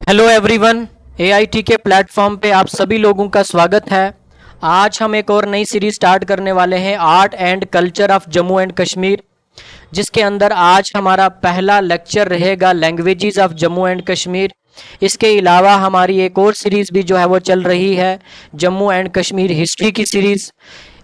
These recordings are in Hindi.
Hello everyone. एआईटी के प्लेटफॉर्म पे आप सभी लोगों का स्वागत है। आज हम एक और नई सीरीज स्टार्ट करने वाले हैं, art and culture of Jammu and Kashmir, जिसके अंदर आज हमारा पहला लेक्चर रहेगा languages of Jammu and Kashmir. इसके अलावा हमारी एक और सीरीज़ भी जो है वो चल रही है, जम्मू एंड कश्मीर हिस्ट्री की सीरीज़।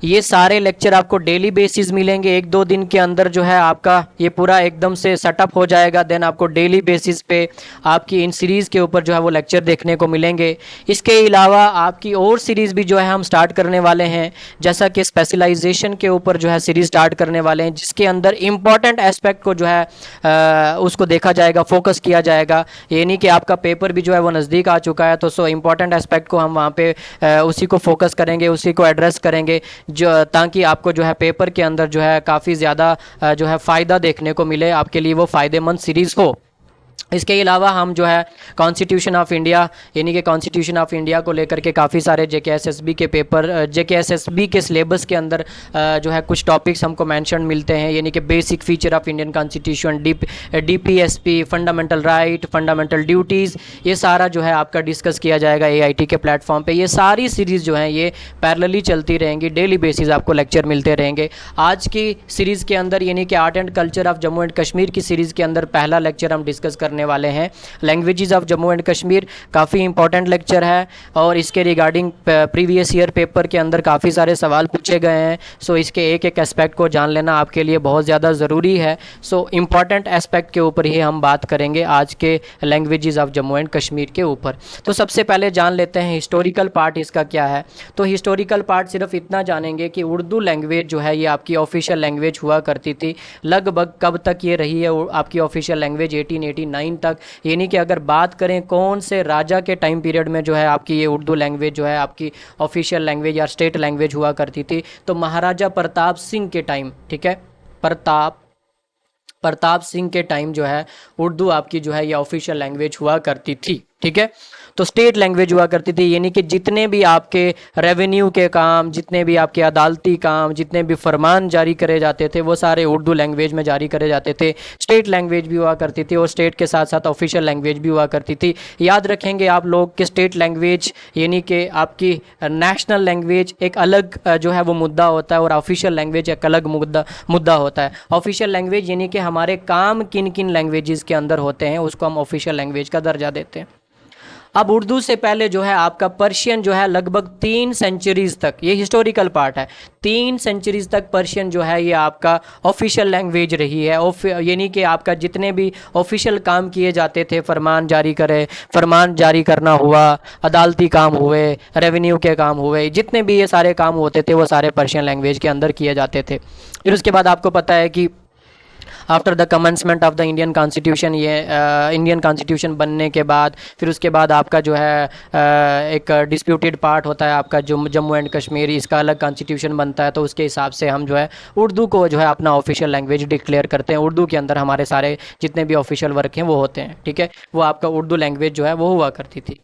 ये सारे लेक्चर आपको डेली बेसिस मिलेंगे। एक दो दिन के अंदर जो है आपका ये पूरा एकदम से सेटअप हो जाएगा। देन आपको डेली बेसिस पे आपकी इन सीरीज़ के ऊपर जो है वो लेक्चर देखने को मिलेंगे। इसके अलावा आपकी और सीरीज़ भी जो है हम स्टार्ट करने वाले हैं, जैसा कि स्पेशलाइजेशन के ऊपर जो है सीरीज़ स्टार्ट करने वाले हैं, जिसके अंदर इम्पॉर्टेंट एस्पेक्ट को जो है उसको देखा जाएगा, फोकस किया जाएगा। ये नहीं कि आपका पेपर भी जो है वो नज़दीक आ चुका है तो इम्पॉर्टेंट एस्पेक्ट को हम वहाँ पे उसी को फोकस करेंगे, उसी को एड्रेस करेंगे, जो ताकि आपको जो है पेपर के अंदर जो है काफ़ी ज़्यादा जो है फ़ायदा देखने को मिले, आपके लिए वो फ़ायदेमंद सीरीज़ हो। इसके अलावा हम जो है कॉन्स्टिट्यूशन ऑफ इंडिया, यानी कि कॉन्स्टिट्यूशन ऑफ इंडिया को लेकर के काफ़ी सारे जेकेएसएसबी के पेपर, जेकेएसएसबी के सिलेबस के अंदर जो है कुछ टॉपिक्स हमको मेंशन मिलते हैं, यानी कि basic feature of Indian constitution, DPSP, fundamental right, fundamental duties, ये सारा जो है आपका डिस्कस किया जाएगा एआईटी के प्लेटफॉर्म पे। ये सारी सीरीज़ जो है ये पैरेलली चलती रहेंगी, डेली बेसिस आपको लेक्चर मिलते रहेंगे। आज की सीरीज़ के अंदर, यानी कि art and culture of Jammu and Kashmir की सीरीज़ के अंदर पहला लेक्चर हम डिस्कस करने वाले हैं languages of Jammu and Kashmir. काफ़ी इंपॉर्टेंट लेक्चर है और इसके रिगार्डिंग प्रीवियस ईयर पेपर के अंदर काफ़ी सारे सवाल पूछे गए हैं। सो इसके एक एक एस्पेक्ट को जान लेना आपके लिए बहुत ज़्यादा ज़रूरी है। सो इम्पॉर्टेंट एस्पेक्ट के ऊपर ही हम बात करेंगे आज के languages of Jammu and Kashmir के ऊपर। तो सबसे पहले जान लेते हैं हिस्टोरिकल पार्ट इसका क्या है। तो हिस्टोरिकल पार्ट सिर्फ इतना जानेंगे कि उर्दू लैंग्वेज जो है ये आपकी ऑफिशियल लैंग्वेज हुआ करती थी। लगभग कब तक ये रही है आपकी ऑफिशियल लैंग्वेज? 1889 तक। यानी कि अगर बात करें कौन से राजा के टाइम पीरियड में जो है आपकी ये उर्दू लैंग्वेज जो है आपकी ऑफिशियल लैंग्वेज या स्टेट लैंग्वेज हुआ करती थी, तो महाराजा प्रताप सिंह के टाइम, ठीक है, प्रताप सिंह के टाइम जो है उर्दू आपकी जो है ये ऑफिशियल लैंग्वेज हुआ करती थी। ठीक है, तो स्टेट लैंग्वेज हुआ करती थी, यानी कि जितने भी आपके रेवेन्यू के काम, जितने भी आपके अदालती काम, जितने भी फरमान जारी करे जाते थे वो सारे उर्दू लैंग्वेज में जारी करे जाते थे। स्टेट लैंग्वेज भी हुआ करती थी और स्टेट के साथ साथ ऑफिशियल लैंग्वेज भी हुआ करती थी। याद रखेंगे आप लोग कि स्टेट लैंग्वेज यानी कि आपकी नेशनल लैंग्वेज एक अलग जो है वो मुद्दा होता है और ऑफिशियल लैंग्वेज एक अलग मुद्दा होता है। ऑफिशियल लैंग्वेज यानी कि हमारे काम किन किन लैंग्वेजेस के अंदर होते हैं उसको हम ऑफिशियल लैंग्वेज का दर्जा देते हैं। अब उर्दू से पहले जो है आपका पर्शियन जो है लगभग 3 सेंचुरीज तक, ये हिस्टोरिकल पार्ट है, 3 सेंचुरीज तक पर्शियन जो है ये आपका ऑफिशियल लैंग्वेज रही है। यानी कि आपका जितने भी ऑफिशियल काम किए जाते थे, फरमान जारी करना हुआ, अदालती काम हुए, रेवेन्यू के काम हुए, जितने भी ये सारे काम होते थे वो सारे पर्शियन लैंग्वेज के अंदर किए जाते थे। फिर उसके बाद आपको पता है कि after the commencement of the Indian constitution, ये इंडियन कॉन्स्टिट्यूशन बनने के बाद फिर उसके बाद आपका जो है एक डिस्प्यूटेड पार्ट होता है आपका जो जम्मू एंड कश्मीर, इसका अलग कॉन्स्टिट्यूशन बनता है। तो उसके हिसाब से हम जो है उर्दू को जो है अपना ऑफिशियल लैंग्वेज डिक्लेयर करते हैं। उर्दू के अंदर हमारे सारे जितने भी ऑफिशियल वर्क हैं वो होते हैं। ठीक है, वो आपका उर्दू लैंग्वेज जो है वो हुआ करती थी।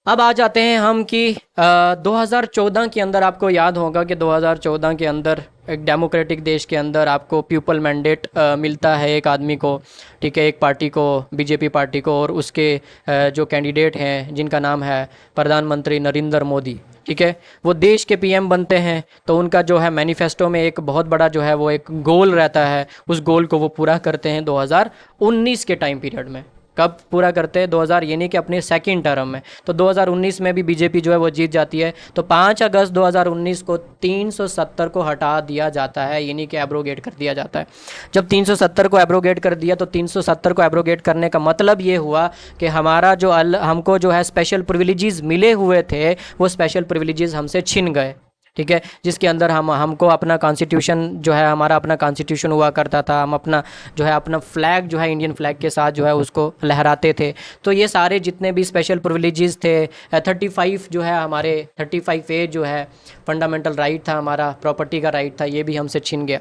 अब आ जाते हैं हम कि 2014 के अंदर, आपको याद होगा कि 2014 के अंदर एक डेमोक्रेटिक देश के अंदर आपको पीपल मैंडेट मिलता है एक आदमी को, ठीक है, एक पार्टी को, बीजेपी पार्टी को, और उसके जो कैंडिडेट हैं जिनका नाम है प्रधानमंत्री नरेंद्र मोदी, ठीक है, वो देश के पीएम बनते हैं। तो उनका जो है मैनिफेस्टो में एक बहुत बड़ा जो है वो एक गोल रहता है, उस गोल को वो पूरा करते हैं 2019 के टाइम पीरियड में। कब पूरा करते हैं? 2000, यानी कि अपने सेकंड टर्म में। तो 2019 में भी बीजेपी जो है वो जीत जाती है। तो 5 अगस्त 2019 को 370 को हटा दिया जाता है, यानी कि एब्रोगेट कर दिया जाता है। जब 370 को एब्रोगेट कर दिया तो 370 को एब्रोगेट करने का मतलब ये हुआ कि हमारा जो हमको जो है स्पेशल प्रिविलेजेस मिले हुए थे वो स्पेशल प्रिविलेजेस हमसे छिन गए। ठीक है, जिसके अंदर हमको अपना कॉन्स्टिट्यूशन जो है, हमारा अपना कॉन्स्टिट्यूशन हुआ करता था, हम अपना जो है अपना फ्लैग जो है इंडियन फ्लैग के साथ जो है उसको लहराते थे। तो ये सारे जितने भी स्पेशल प्रिविलेजेस थे, 35 जो है हमारे 35A जो है फंडामेंटल राइट था, हमारा प्रॉपर्टी का राइट था, ये भी हमसे छिन गया।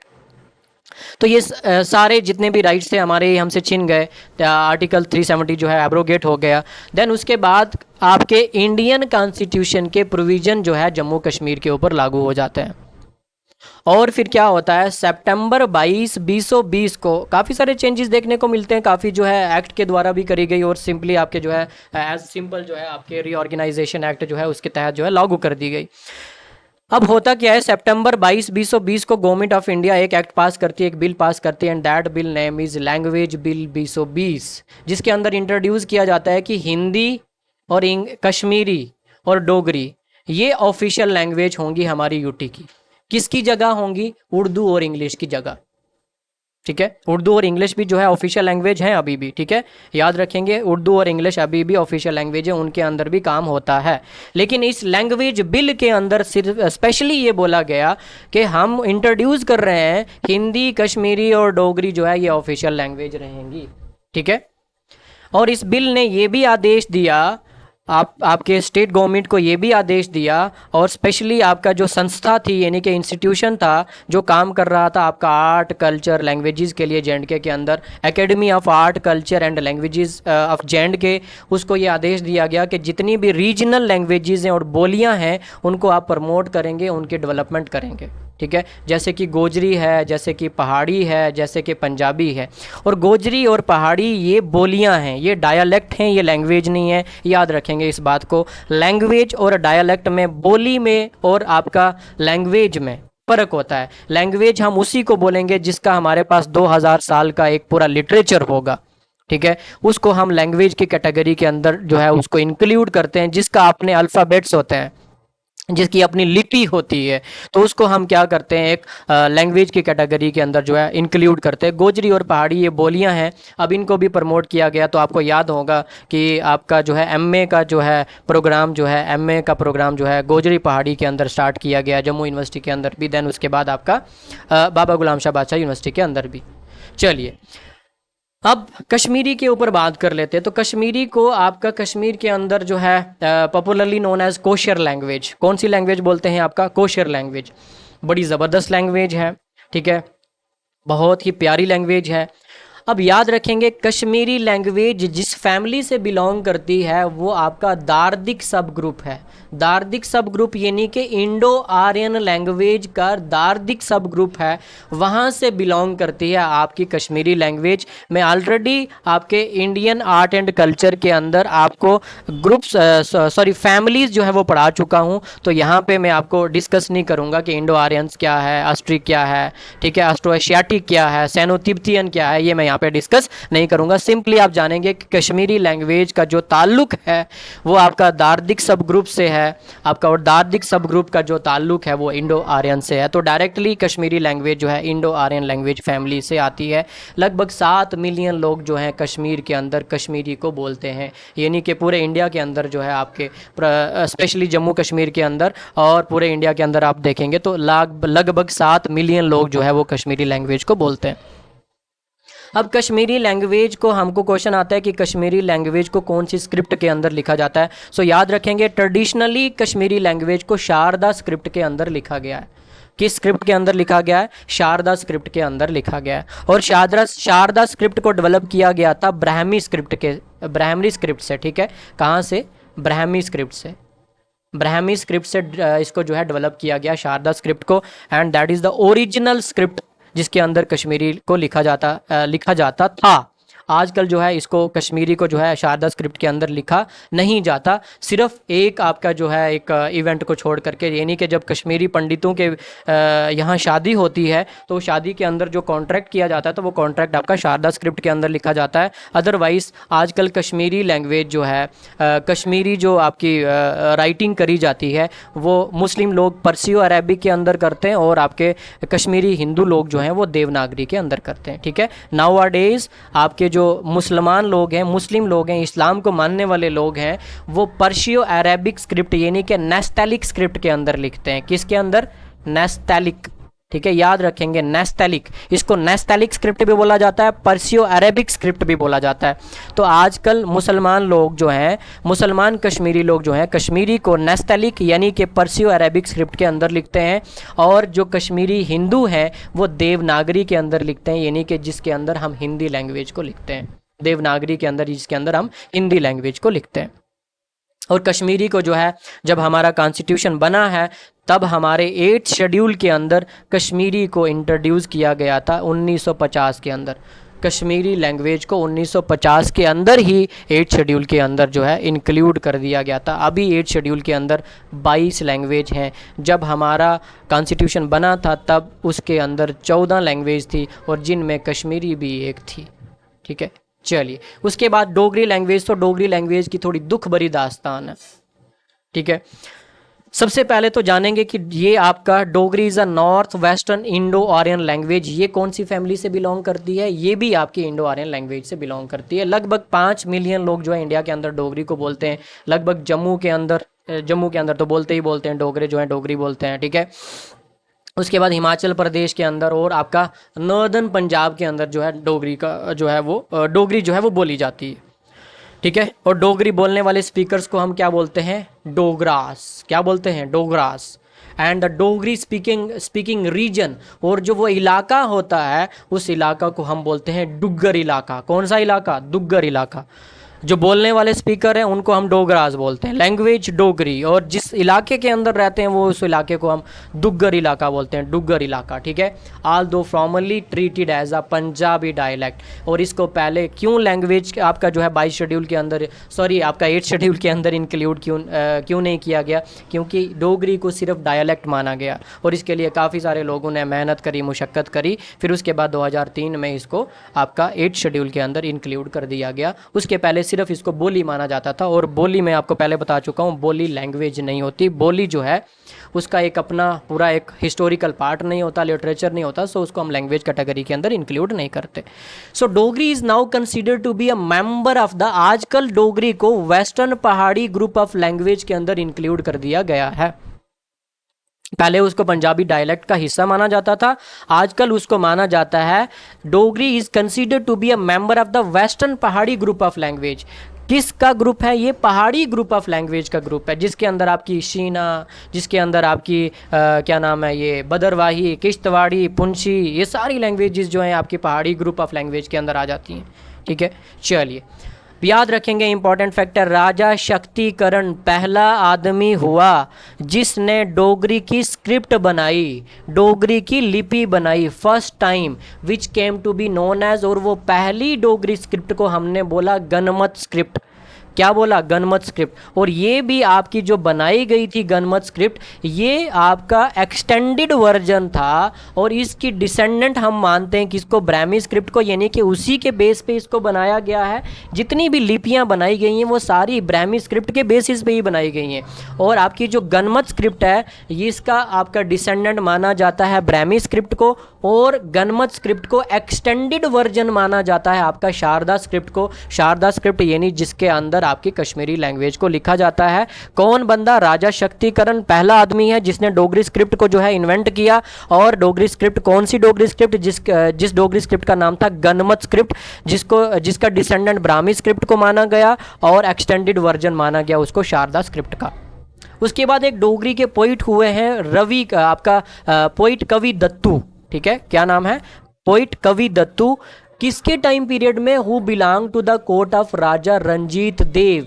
तो ये सारे जितने भी राइट्स थे हमारे ये हमसे छिन गए। आर्टिकल 370 जो है एब्रोगेट हो गया। देन उसके बाद आपके इंडियन कॉन्स्टिट्यूशन के प्रोविज़न जो है जम्मू कश्मीर के ऊपर लागू हो जाते हैं। और फिर क्या होता है, सितंबर 22 2020 को काफ़ी सारे चेंजेस देखने को मिलते हैं, काफ़ी जो है एक्ट के द्वारा भी करी गई और सिंपली आपके जो है एज सिंपल जो है आपके रीऑर्गेनाइजेशन एक्ट जो है उसके तहत जो है लागू कर दी गई। अब होता क्या है, सितंबर 22 2020 को गवर्नमेंट ऑफ इंडिया एक एक्ट पास करती है, एक बिल पास करती है, and that bill name is language bill 2020, जिसके अंदर इंट्रोड्यूस किया जाता है कि हिंदी और कश्मीरी और डोगरी ये ऑफिशियल लैंग्वेज होंगी हमारी यूटी की। किसकी जगह होंगी, उर्दू और इंग्लिश की जगह। ठीक है, उर्दू और इंग्लिश भी जो है ऑफिशियल लैंग्वेज हैं अभी भी। ठीक है, याद रखेंगे उर्दू और इंग्लिश अभी भी ऑफिशियल लैंग्वेज है, उनके अंदर भी काम होता है। लेकिन इस लैंग्वेज बिल के अंदर सिर्फ स्पेशली ये बोला गया कि हम इंट्रोड्यूस कर रहे हैं हिंदी, कश्मीरी और डोगरी जो है ये ऑफिशियल लैंग्वेज रहेंगी। ठीक है, और इस बिल ने ये भी आदेश दिया, आपके स्टेट गवर्नमेंट को ये भी आदेश दिया, और स्पेशली आपका जो संस्था थी यानी कि इंस्टीट्यूशन था जो काम कर रहा था आपका आर्ट कल्चर लैंग्वेजेस के लिए जे के अंदर, academy of art culture and languages of J, उसको ये आदेश दिया गया कि जितनी भी रीजनल लैंग्वेजेस हैं और बोलियां हैं उनको आप प्रमोट करेंगे, उनकी डेवलपमेंट करेंगे। ठीक है, जैसे कि गोजरी है, जैसे कि पहाड़ी है, जैसे कि पंजाबी है। और गोजरी और पहाड़ी ये बोलियां हैं, ये डायलेक्ट हैं, ये लैंग्वेज नहीं है, याद रखेंगे इस बात को। लैंग्वेज और डायलेक्ट में, बोली में और आपका लैंग्वेज में फ़र्क होता है। लैंग्वेज हम उसी को बोलेंगे जिसका हमारे पास 2000 साल का एक पूरा लिटरेचर होगा। ठीक है, उसको हम लैंग्वेज की कैटेगरी के अंदर जो है उसको इंक्लूड करते हैं, जिसका अपने अल्फ़ाबेट्स होते हैं, जिसकी अपनी लिपि होती है, तो उसको हम क्या करते हैं, एक लैंग्वेज की कैटेगरी के अंदर जो है इंक्लूड करते हैं। गोजरी और पहाड़ी ये बोलियां हैं, अब इनको भी प्रमोट किया गया। तो आपको याद होगा कि आपका जो है एमए का जो है प्रोग्राम जो है, एमए का प्रोग्राम जो है गोजरी पहाड़ी के अंदर स्टार्ट किया गया जम्मू यूनिवर्सिटी के अंदर भी, देन उसके बाद आपका बाबा गुलाम शाह बादशाह यूनिवर्सिटी के अंदर भी। चलिए, अब कश्मीरी के ऊपर बात कर लेते हैं। तो कश्मीरी को आपका कश्मीर के अंदर जो है popularly known as Koshur language. कौन सी लैंग्वेज बोलते हैं आपका, कोशर लैंग्वेज। बड़ी ज़बरदस्त लैंग्वेज है। ठीक है, बहुत ही प्यारी लैंग्वेज है। अब याद रखेंगे कश्मीरी लैंग्वेज जिस फैमिली से बिलोंग करती है वो आपका दार्दिक सब ग्रुप है। दार्दिक सब ग्रुप यानी कि इंडो आर्यन लैंग्वेज का दार्दिक सब ग्रुप है, वहाँ से बिलोंग करती है आपकी कश्मीरी लैंग्वेज। मैं ऑलरेडी आपके इंडियन आर्ट एंड कल्चर के अंदर आपको ग्रुप्स फैमिलीज़ जो है वो पढ़ा चुका हूँ, तो यहाँ पे मैं आपको डिस्कस नहीं करूँगा कि इंडो आर्यंस क्या है, ऑस्ट्रिक क्या है, ठीक है, ऑस्ट्रो एशियाटिक क्या है, सैनो तिब्बतियन क्या है, ये मैं यहाँ पे डिस्कस नहीं करूँगा। सिंपली आप जानेंगे कि कश्मीरी लैंग्वेज का जो ताल्लुक है वो आपका दार्दिक सब ग्रुप से है आपका, और दार्दिक सब ग्रुप का जो ताल्लुक है वो इंडो आर्यन से है। तो डायरेक्टली कश्मीरी लैंग्वेज जो है इंडो आर्यन लैंग्वेज फैमिली से आती है। लगभग 7 मिलियन लोग जो हैं कश्मीर के अंदर कश्मीरी को बोलते हैं, यानी कि पूरे इंडिया के अंदर जो है आपके स्पेशली जम्मू कश्मीर के अंदर और पूरे इंडिया के अंदर आप देखेंगे तो लगभग 7 मिलियन लोग जो है वो कश्मीरी लैंग्वेज को बोलते हैं। अब कश्मीरी लैंग्वेज को हमको क्वेश्चन आता है कि कश्मीरी लैंग्वेज को कौन सी स्क्रिप्ट के अंदर लिखा जाता है। सो याद रखेंगे ट्रेडिशनली कश्मीरी लैंग्वेज को शारदा स्क्रिप्ट के अंदर लिखा गया है। किस स्क्रिप्ट के अंदर लिखा गया है, शारदा स्क्रिप्ट के अंदर लिखा गया है। और शारदा स्क्रिप्ट को डेवलप किया गया था ब्राह्मी स्क्रिप्ट से। ठीक है, कहाँ से, ब्राह्मी स्क्रिप्ट से। ब्राह्मी स्क्रिप्ट से इसको जो है डेवलप किया गया शारदा स्क्रिप्ट को, and that is the original script जिसके अंदर कश्मीरी को लिखा जाता था। आजकल जो है इसको कश्मीरी को जो है शारदा स्क्रिप्ट के अंदर लिखा नहीं जाता, सिर्फ एक आपका जो है एक इवेंट को छोड़ करके, यानी कि जब कश्मीरी पंडितों के यहाँ शादी होती है तो शादी के अंदर जो कॉन्ट्रैक्ट किया जाता है तो वो कॉन्ट्रैक्ट आपका शारदा स्क्रिप्ट के अंदर लिखा जाता है। अदरवाइज़ आजकल कश्मीरी लैंग्वेज जो है कश्मीरी जो आपकी राइटिंग करी जाती है वो मुस्लिम लोग पर्सियो अरेबिक के अंदर करते हैं और आपके कश्मीरी हिंदू लोग जो हैं वो देवनागरी के अंदर करते हैं। ठीक है, नाउ आ डेज़ आपके जो मुसलमान लोग हैं, मुस्लिम लोग हैं, इस्लाम को मानने वाले लोग हैं, वो पर्शियो अरेबिक स्क्रिप्ट यानी कि नेस्टैलिक स्क्रिप्ट के अंदर लिखते हैं। किसके अंदर, नेस्टैलिक। ठीक है, याद रखेंगे नेस्टैलिक, इसको नेस्टैलिक स्क्रिप्ट भी बोला जाता है, पर्शियो अरेबिक स्क्रिप्ट भी बोला जाता है। तो आजकल मुसलमान लोग जो हैं, मुसलमान कश्मीरी लोग जो हैं, कश्मीरी को नेस्टैलिक यानी कि पर्शियो अरेबिक स्क्रिप्ट के अंदर लिखते हैं, और जो कश्मीरी हिंदू हैं वो देवनागरी के अंदर लिखते हैं, यानी कि जिसके अंदर हम हिंदी लैंग्वेज को लिखते हैं, देवनागरी के अंदर जिसके अंदर हम हिंदी लैंग्वेज को लिखते हैं। और कश्मीरी को जो है जब हमारा कॉन्स्टिट्यूशन बना है तब हमारे 8th शेड्यूल के अंदर कश्मीरी को इंट्रोड्यूस किया गया था 1950 के अंदर। कश्मीरी लैंग्वेज को 1950 के अंदर ही 8th शेड्यूल के अंदर जो है इंक्लूड कर दिया गया था। अभी 8th शेड्यूल के अंदर 22 लैंग्वेज हैं। जब हमारा कॉन्स्टिट्यूशन बना था तब उसके अंदर 14 लैंग्वेज थी और जिनमें कश्मीरी भी एक थी। ठीक है, चलिए उसके बाद डोगरी लैंग्वेज। तो डोगरी लैंग्वेज की थोड़ी दुख भरी दास्तान है। ठीक है, सबसे पहले तो जानेंगे कि ये आपका Dogri is a north western Indo Aryan language. ये कौन सी फैमिली से बिलोंग करती है? ये भी आपकी इंडो आर्यन लैंग्वेज से बिलोंग करती है। लगभग 5 मिलियन लोग जो है इंडिया के अंदर डोगरी को बोलते हैं। लगभग जम्मू के अंदर तो बोलते ही बोलते हैं, डोगरे जो है डोगरी बोलते हैं। ठीक है, उसके बाद हिमाचल प्रदेश के अंदर और आपका नॉर्दर्न पंजाब के अंदर जो है डोगरी का जो है वो डोगरी जो है वो बोली जाती है। ठीक है, और डोगरी बोलने वाले स्पीकर्स को हम क्या बोलते हैं? डोगरास। क्या बोलते हैं? Dogras. And the Dogri speaking region, और जो वो इलाका होता है उस इलाका को हम बोलते हैं डुग्गर इलाका। कौन सा इलाका? डुग्गर इलाका। जो बोलने वाले स्पीकर हैं उनको हम डोगरास बोलते हैं, लैंग्वेज डोगरी, और जिस इलाके के अंदर रहते हैं वो उस इलाके को हम डुग्गर इलाका बोलते हैं, डुग्गर इलाका। ठीक है, although formally treated as a Punjabi dialect. और इसको पहले क्यों लैंग्वेज आपका जो है 22 शेड्यूल के अंदर, सॉरी आपका 8 शेड्यूल के अंदर इंक्लूड क्यों नहीं किया गया? क्योंकि डोगरी को सिर्फ डायलैक्ट माना गया और इसके लिए काफ़ी सारे लोगों ने मेहनत करी, मुशक्क़त करी। फिर उसके बाद 2003 में इसको आपका 8 शेड्यूल के अंदर इंक्लूड कर दिया गया। उसके पहले सिर्फ इसको बोली माना जाता था, और बोली मैं आपको पहले बता चुका हूँ, बोली लैंग्वेज नहीं होती। बोली जो है उसका एक अपना पूरा एक हिस्टोरिकल पार्ट नहीं होता, लिटरेचर नहीं होता, सो उसको हम लैंग्वेज कैटेगरी के अंदर इंक्लूड नहीं करते। So Dogri is now considered to be a member of the, आजकल डोगरी को western Pahari group of language के अंदर इंक्लूड कर दिया गया है। पहले उसको पंजाबी डायलेक्ट का हिस्सा माना जाता था, आजकल उसको माना जाता है Dogri is considered to be a member of the western Pahari group of language. किसका ग्रुप है? ये पहाड़ी ग्रुप ऑफ लैंग्वेज का ग्रुप है, जिसके अंदर आपकी शीना, जिसके अंदर आपकी क्या नाम है ये बदरवाही, किश्तवाड़ी, पुंछी, ये सारी लैंग्वेजेस जो हैं आपकी पहाड़ी ग्रुप ऑफ लैंग्वेज के अंदर आ जाती हैं। ठीक है, चलिए याद रखेंगे इंपॉर्टेंट फैक्टर, राजा शक्तिकरण पहला आदमी हुआ जिसने डोगरी की स्क्रिप्ट बनाई, डोगरी की लिपि बनाई, first time which came to be known as, और वो पहली डोगरी स्क्रिप्ट को हमने बोला गणमत स्क्रिप्ट। क्या बोला? गणमत स्क्रिप्ट। और ये भी आपकी जो बनाई गई थी गणमत स्क्रिप्ट, ये आपका एक्सटेंडेड वर्जन था, और इसकी डिसेंडेंट हम मानते हैं किसको? ब्राह्मी स्क्रिप्ट को, यानी कि उसी के बेस पे इसको बनाया गया है। जितनी भी लिपियां बनाई गई हैं वो सारी ब्राह्मी स्क्रिप्ट के बेसिस पे ही बनाई गई हैं। और आपकी जो गणमत स्क्रिप्ट है ये इसका आपका डिसेंडेंट माना जाता है ब्राह्मी स्क्रिप्ट को, और गणमत स्क्रिप्ट को एक्सटेंडेड वर्जन माना जाता है आपका शारदा स्क्रिप्ट को। शारदा स्क्रिप्ट यानी जिसके अंदर आपकी कश्मीरी लैंग्वेज को लिखा जाता है। कौन बंदा? राजा शक्तिकरण पहला आदमी है जिसने डोगरी स्क्रिप्ट को जो है इन्वेंट किया। और डोगरी स्क्रिप्ट कौन सी डोगरी स्क्रिप्ट? जिस डोगरी स्क्रिप्ट का नाम था गणमत स्क्रिप्ट, जिसका डिसेंडेंट ब्राह्मी स्क्रिप्ट को माना गया और एक्सटेंडेड वर्जन माना गया उसको शारदा स्क्रिप्ट का। उसके बाद एक डोगरी के पोइट हुए हैं रवि, आपका पोइट कवि दत्तू। ठीक है, क्या नाम है? पोइट कवि दत्तू। किसके टाइम पीरियड में? Who belong to the court of Raja Ranjit Dev,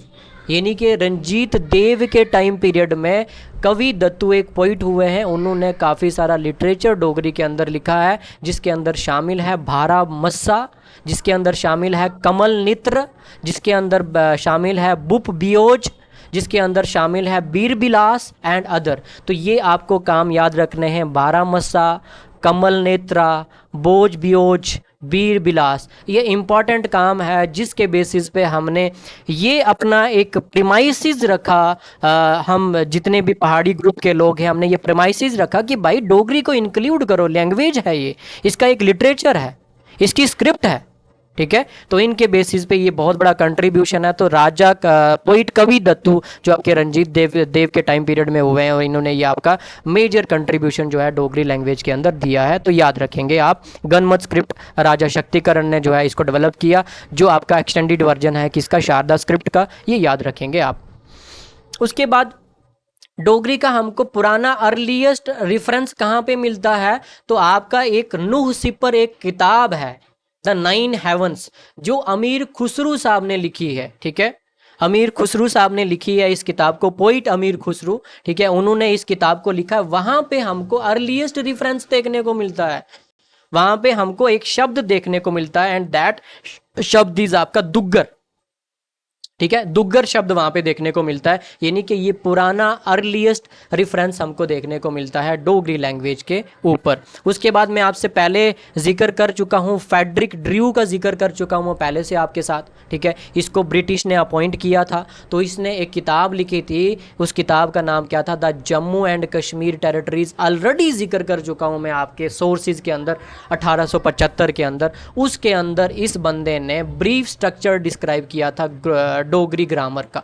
यानी कि रंजीत देव के टाइम पीरियड में कवि दत्तू एक पोइट हुए हैं। उन्होंने काफ़ी सारा लिटरेचर डोगरी के अंदर लिखा है, जिसके अंदर शामिल है भारा मस्सा, जिसके अंदर शामिल है कमल नित्र, जिसके अंदर शामिल है बुप बियोज, जिसके अंदर शामिल है बीर बिलास एंड अदर। तो ये आपको काम याद रखने हैं, बारा मस्सा, कमल नेत्रा, बोझ बियोज, बीर बिलास। ये इम्पॉर्टेंट काम है जिसके बेसिस पे हमने ये अपना एक प्रीमाइसिस रखा। हम जितने भी पहाड़ी ग्रुप के लोग हैं हमने ये प्रीमाइसिस रखा कि भाई डोगरी को इंक्लूड करो, लैंग्वेज है ये, इसका एक लिटरेचर है, इसकी स्क्रिप्ट है। ठीक है, तो इनके बेसिस पे ये बहुत बड़ा कंट्रीब्यूशन है। तो राजा का पोइट कवि दत्तू जो आपके रंजीत देव के टाइम पीरियड में हुए हैं, और इन्होंने ये आपका मेजर कंट्रीब्यूशन जो है डोगरी लैंग्वेज के अंदर दिया है। तो याद रखेंगे आप, गणमत स्क्रिप्ट राजा शक्तिकरण ने जो है इसको डेवलप किया, जो आपका एक्सटेंडेड वर्जन है किसका? शारदा स्क्रिप्ट का। ये याद रखेंगे आप। उसके बाद डोगरी का हमको पुराना अर्लीस्ट रेफरेंस कहाँ पे मिलता है? तो आपका एक नूह सिपर एक किताब है द 9 हेवंस, जो अमीर खुसरू साहब ने लिखी है। ठीक है, अमीर खुसरू साहब ने लिखी है इस किताब को, पोइट अमीर खुसरू, ठीक है, उन्होंने इस किताब को लिखा है। वहां पे हमको अर्लीस्ट रेफरेंस देखने को मिलता है, वहां पे हमको एक शब्द देखने को मिलता है, एंड दैट शब्द इज आपका दुग्गर, ठीक है, दुग्गर शब्द वहां पे देखने को मिलता है, यानी कि ये पुराना अर्लीस्ट रेफरेंस हमको देखने को मिलता है डोगरी लैंग्वेज के ऊपर। उसके बाद मैं आपसे पहले जिक्र कर चुका हूँ, फ्रेडरिक ड्रू का जिक्र कर चुका हूँ पहले से आपके साथ, ठीक है। इसको ब्रिटिश ने अपॉइंट किया था, तो इसने एक किताब लिखी थी, उस किताब का नाम क्या था, the Jammu and Kashmir territories. Already जिक्र कर चुका हूँ मैं आपके सोर्सेज के अंदर 1875 के अंदर। उसके अंदर इस बंदे ने ब्रीफ स्ट्रक्चर डिस्क्राइब किया था डोगरी ग्रामर का,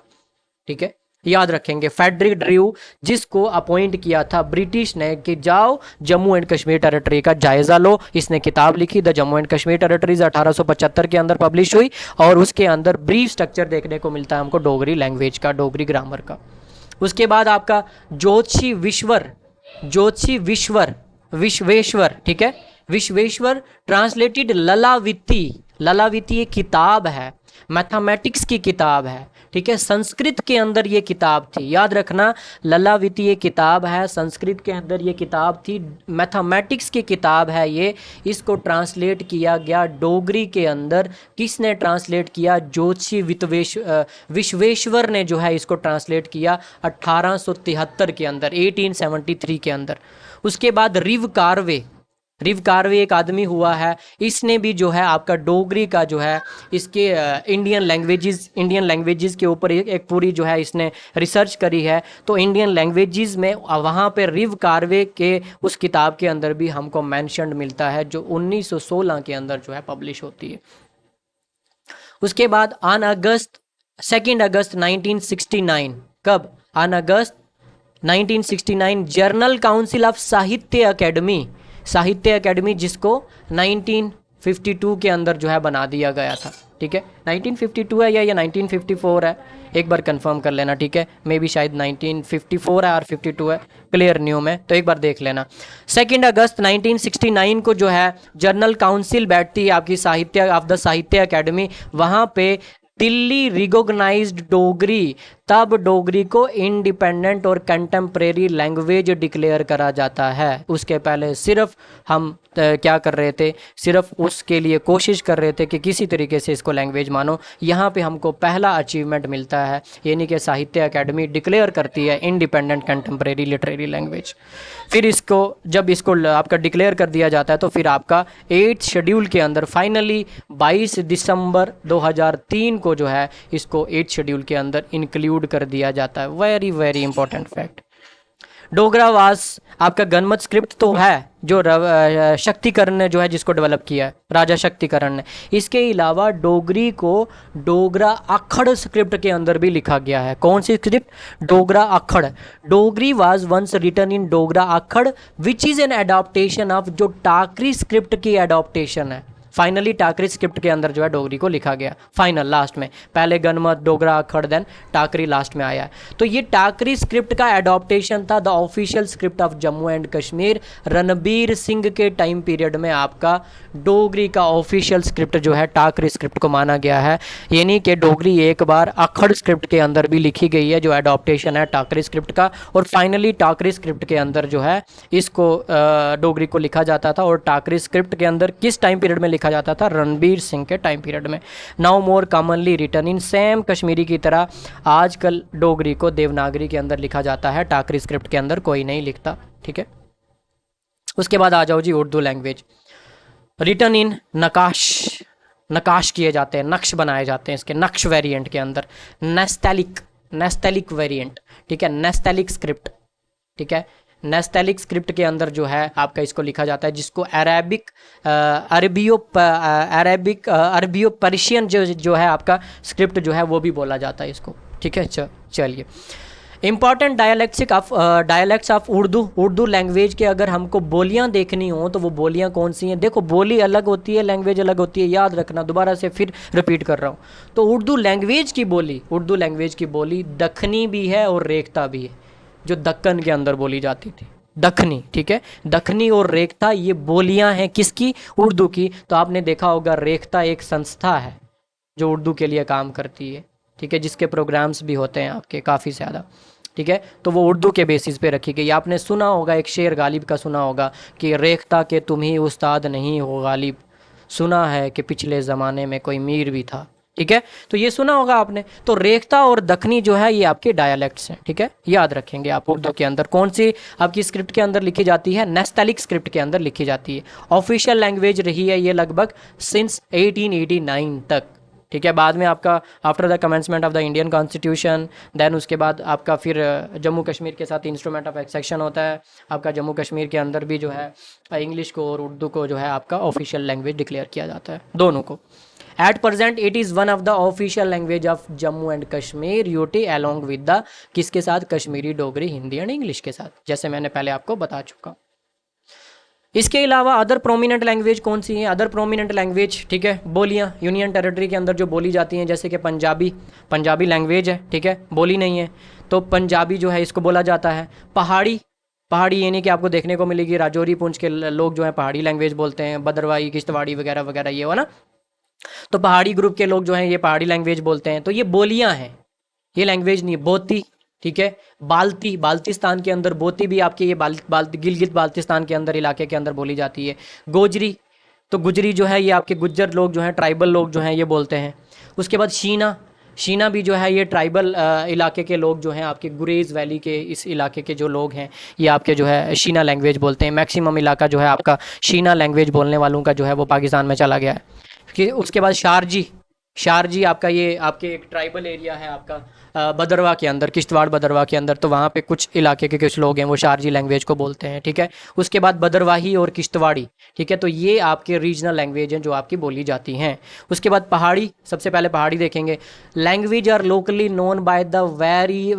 ठीक है, याद रखेंगे। फ्रेडरिक ड्रू, जिसको अपॉइंट किया था ब्रिटिश ने कि जाओ जम्मू एंड कश्मीर टेरिटरी का जायजा लो, इसने किताब लिखी the Jammu and Kashmir territories, 1875 के अंदर पब्लिश हुई, और उसके अंदर ब्रीफ स्ट्रक्चर देखने को मिलता है हमको डोगरी लैंग्वेज का, डोगरी ग्रामर का। उसके बाद आपका ज्योतिषी विश्वेश्वर, ठीक है, विश्वेश्वर ट्रांसलेटेड ललाविती। ललाविती एक किताब है, मैथमेटिक्स की किताब है, ठीक है, संस्कृत के अंदर ये किताब थी, याद रखना, ललाविती ये किताब है, संस्कृत के अंदर ये किताब थी, मैथमेटिक्स की किताब है ये। इसको ट्रांसलेट किया गया डोगरी के अंदर, किसने ट्रांसलेट किया, ज्योतिषी विश्वेश्वर ने जो है इसको ट्रांसलेट किया 1873 के अंदर, 1873 के अंदर। उसके बाद रिव कार्वे एक आदमी हुआ है, इसने भी जो है आपका डोगरी का जो है इसके इंडियन लैंग्वेजेस के ऊपर एक पूरी जो है इसने रिसर्च करी है। तो इंडियन लैंग्वेजेस में वहाँ पे रिव कार्वे के उस किताब के अंदर भी हमको मेंशन मिलता है, जो 1916 के अंदर जो है पब्लिश होती है। उसके बाद ऑन 2 अगस्त 1969, कब, on August 1969 journal council of साहित्य अकेडमी, जिसको 1952 के अंदर जो है बना दिया गया था, ठीक है, 1952 है या 1954 है, एक बार कंफर्म कर लेना, ठीक है, मे भी शायद 1954 है और 52 है, क्लियर न्यू में, तो एक बार देख लेना। 2 अगस्त 1969 को जो है जर्नल काउंसिल बैठती है आपकी साहित्य अकेडमी, वहाँ पे दिल्ली रिकॉग्नाइज्ड डोगरी, तब डोगरी को इंडिपेंडेंट और कंटेम्प्रेरी लैंग्वेज डिक्लेयर करा जाता है। उसके पहले सिर्फ हम क्या कर रहे थे, सिर्फ उसके लिए कोशिश कर रहे थे कि किसी तरीके से इसको लैंग्वेज मानो। यहाँ पे हमको पहला अचीवमेंट मिलता है, यानी कि साहित्य अकेडमी डिक्लेयर करती है इंडिपेंडेंट कंटेम्प्रेरी लिटरेरी लैंग्वेज। फिर इसको जब इसको आपका डिक्लेयर कर दिया जाता है, तो फिर आपका 8th शेड्यूल के अंदर फाइनली 22 दिसंबर 2003 को जो है इसको 8th शेड्यूल के अंदर इंक्लूड कर दिया जाता है। Very very important fact. डोगरावास आपका गणमत स्क्रिप्ट तो है, जो शक्तिकरण ने जो है जिसको डेवलप किया है, राजा शक्तिकरण ने। इसके अलावा डोगरी को डोगरा अखड़ स्क्रिप्ट के अंदर भी लिखा गया है। कौन सी script, Dogra Akhar. Dogri was once written in Dogra Akhar which is an adaptation of, जो टाकरी स्क्रिप्ट की एडॉप्टेशन है। फाइनली टाकरी स्क्रिप्ट के अंदर जो है डोगरी को लिखा गया, फाइनल लास्ट में, पहले गणमत, डोगरा अखड़, देन टाकरी लास्ट में आया है। तो ये टाकरी स्क्रिप्ट का एडॉप्टेशन था, the official script of Jammu and Kashmir. Ranbir Singh के टाइम पीरियड में आपका डोगरी का ऑफिशियल स्क्रिप्ट जो है टाकरी स्क्रिप्ट को माना गया है, यानी कि डोगरी एक बार अखड़ स्क्रिप्ट के अंदर भी लिखी गई है, जो एडॉप्टेशन है टाकरी स्क्रिप्ट का, और फाइनली टाकरी स्क्रिप्ट के अंदर जो है इसको डोगरी को लिखा जाता था। और टाकरी स्क्रिप्ट के अंदर किस टाइम पीरियड में लिखा जाता था, रणबीर सिंह के टाइम पीरियड में। Now more commonly written in, same Kashmiri की तरह आजकल डोगरी को देवनागरी के अंदर लिखा जाता है, टाकरी स्क्रिप्ट के अंदर कोई नहीं लिखता, ठीक है। उसके बाद आ जाओ जी उर्दू लैंग्वेज। रिटन इन नकाश किए जाते हैं, नक्श बनाए जाते हैं इसके, नक्श वेरिएंट के अंदर, नेस्टैलिक वेरिएंट, ठीक है, नेस्टैलिक स्क्रिप्ट, ठीक है। नेस्टैलिक स्क्रिप्ट के अंदर जो है आपका इसको लिखा जाता है, जिसको अरबियो पर्शियन जो है आपका स्क्रिप्ट जो है वो भी बोला जाता है इसको, ठीक है। चलिए, important dialects of Urdu language के अगर हमको बोलियां देखनी हो तो वो बोलियां कौन सी हैं। देखो, बोली अलग होती है, लैंग्वेज अलग होती है, याद रखना, दोबारा से फिर रिपीट कर रहा हूँ। तो उर्दू लैंग्वेज की बोली दखनी भी है और रेखता भी है, जो दक्कन के अंदर बोली जाती थी, दखनी, ठीक है। दखनी और रेखता ये बोलियां हैं किसकी, उर्दू की। तो आपने देखा होगा रेखता एक संस्था है जो उर्दू के लिए काम करती है, ठीक है, जिसके प्रोग्राम्स भी होते हैं आपके काफ़ी ज़्यादा, ठीक है, तो वो उर्दू के बेसिस पे रखी गई। आपने सुना होगा, एक शेर गालिब का सुना होगा कि रेख्ता के तुम ही उस्ताद नहीं हो गालिब, सुना है कि पिछले ज़माने में कोई मीर भी था, ठीक है, तो ये सुना होगा आपने। तो रेख्ता और दखनी जो है ये आपके डायलेक्ट्स हैं, ठीक है, याद रखेंगे आप। उर्दू के अंदर कौन सी आपकी स्क्रिप्ट के अंदर लिखी जाती है? नेस्टैलिक स्क्रिप्ट के अंदर लिखी जाती है। ऑफिशियल लैंग्वेज रही है ये लगभग सिंस 1889 तक, ठीक है। बाद में आपका after the commencement of the Indian constitution, then उसके बाद आपका फिर जम्मू कश्मीर के साथ इंस्ट्रूमेंट ऑफ एक्सेशन होता है। आपका जम्मू कश्मीर के अंदर भी जो है इंग्लिश को और उर्दू को जो है आपका ऑफिशियल लैंग्वेज डिक्लेयर किया जाता है, दोनों को। At present it is one of the official language of Jammu and Kashmir UT along with the किसके साथ? कश्मीरी, डोगरी, हिंदी एंड इंग्लिश के साथ, जैसे मैंने पहले आपको बता चुका। इसके अलावा अदर प्रोमिनेंट लैंग्वेज कौन सी है? अदर प्रोमिनेंट लैंग्वेज, ठीक है, बोलियाँ यूनियन टेरिटरी के अंदर जो बोली जाती हैं, जैसे कि पंजाबी लैंग्वेज है, ठीक है, बोली नहीं है, तो पंजाबी जो है इसको बोला जाता है। पहाड़ी यानी कि आपको देखने को मिलेगी राजौरी पुंछ के लोग जो है पहाड़ी लैंग्वेज बोलते हैं, भद्रवाही, किश्तवाड़ी वगैरह वगैरह, ये हो ना, तो पहाड़ी ग्रुप के लोग जो हैं ये पहाड़ी लैंग्वेज बोलते हैं। तो ये बोलियां हैं, ये लैंग्वेज नहीं है। बोती, ठीक है, बाल्तिस्तान के अंदर बोती भी आपके ये गिलगित बाल्तिस्तान के अंदर इलाके के अंदर बोली जाती है। गोजरी, तो गुजरी जो है ये आपके गुज्जर लोग जो हैं, ट्राइबल लोग जो हैं ये बोलते हैं। उसके बाद शीना भी जो है ये ट्राइबल इलाके के लोग जो हैं, आपके गुरेज वैली के इस इलाके के जो लोग हैं ये आपके जो है शीना लैंग्वेज बोलते हैं। मैक्सिमम इलाका जो है आपका शीना लैंग्वेज बोलने वालों का जो है वो पाकिस्तान में चला गया है। कि उसके बाद शारजी आपका ये आपके एक ट्राइबल एरिया है आपका भदरवा के अंदर, किश्तवाड़ भदरवा के अंदर, तो वहाँ पे कुछ इलाके के कुछ लोग हैं वो शारजी लैंग्वेज को बोलते हैं, ठीक है। उसके बाद भदरवाही और किश्तवाड़ी, ठीक है, तो ये आपके रीजनल लैंग्वेज हैं जो आपकी बोली जाती हैं। उसके बाद पहाड़ी, सबसे पहले पहाड़ी देखेंगे। Language are locally known by the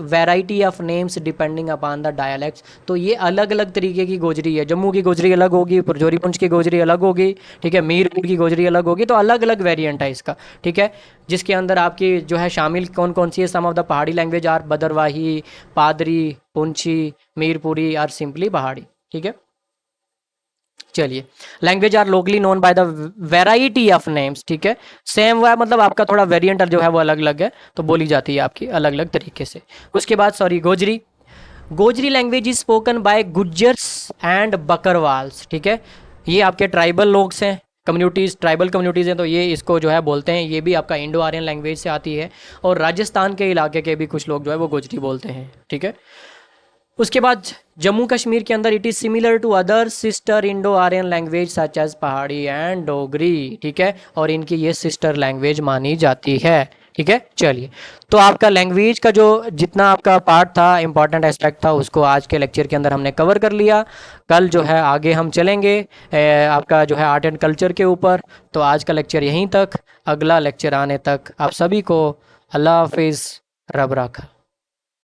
variety of names depending upon the dialects, तो ये अलग अलग तरीके की गोजरी है। जम्मू की गोजरी अलग होगी, पुरजोरी पुंछ की गोजरी अलग होगी, ठीक है, मीरपुर की गोजरी अलग होगी, तो अलग अलग वेरिएंट है इसका, ठीक है, जिसके अंदर आपकी जो है शामिल कौन कौन सी है? Some of the Pahari language are Bhadarwahi, Padri, Punchhi, Mirpuri or simply Pahari, ठीक है। चलिए, language are locally known by the variety of names, ठीक है, सेम हुआ मतलब आपका थोड़ा वेरिएंट जो है वो अलग अलग है, तो बोली जाती है आपकी अलग अलग तरीके से। उसके बाद Gojri language is spoken by Gujjars and Bakarwals, ठीक है, ये आपके ट्राइबल लोग हैं, ट्राइबल कम्युनिटीज़ हैं, तो ये इसको जो है बोलते हैं। ये भी आपका इंडो आर्यन लैंग्वेज से आती है, और राजस्थान के इलाके के भी कुछ लोग जो है वो गोजरी बोलते हैं, ठीक है। उसके बाद जम्मू कश्मीर के अंदर it is similar to other sister Indo Aryan language such as Pahari and Dogri, ठीक है, और इनकी ये सिस्टर लैंग्वेज मानी जाती है, ठीक है। चलिए, तो आपका लैंग्वेज का जो जितना आपका पार्ट था, इंपॉर्टेंट एस्पेक्ट था, उसको आज के लेक्चर के अंदर हमने कवर कर लिया। कल जो है आगे हम चलेंगे आपका जो है आर्ट एंड कल्चर के ऊपर। तो आज का लेक्चर यहीं तक, अगला लेक्चर आने तक आप सभी को अल्लाह हाफिज़, रब राखा।